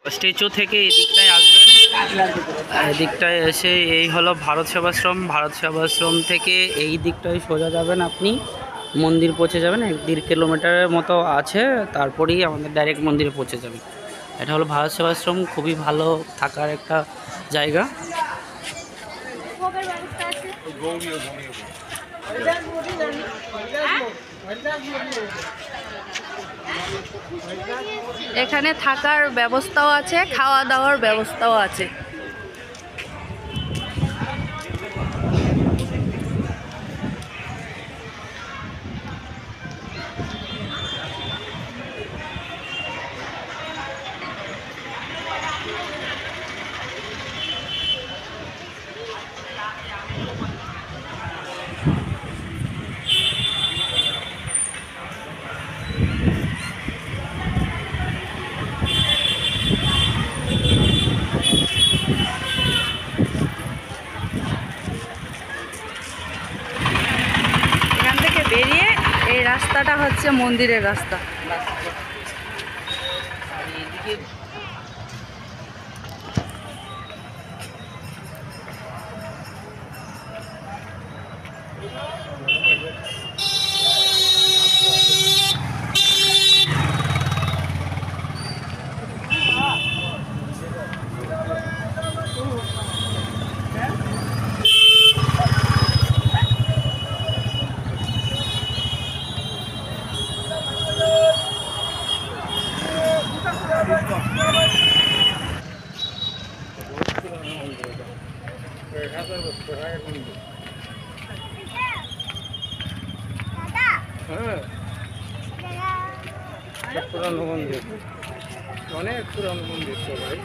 Statue থেকে এই দিকটায় আসবেন, এই দিকটায় এসে এই হলো ভারত সেবাশ্রম। ভারত সেবাশ্রম থেকে এই দিকটায় সোজা যাবেন, আপনি মন্দির পৌঁছে যাবেন। 1-1.5 কিলোমিটারের মতো আছে, তারপরেই আমাদের ডাইরেক্ট মন্দিরে পৌঁছে যাবেন। এটা হলো ভারত সেবাশ্রম, খুবই ভালো থাকার একটা জায়গা। এখানে থাকার ব্যবস্থাও আছে, খাওয়া দাওয়ার ব্যবস্থাও আছে। এখান থেকে বেরিয়ে এই রাস্তাটা হচ্ছে মন্দিরের রাস্তা। পুরানো মন্দির, অনেক পুরানো মন্দির তো ভাই।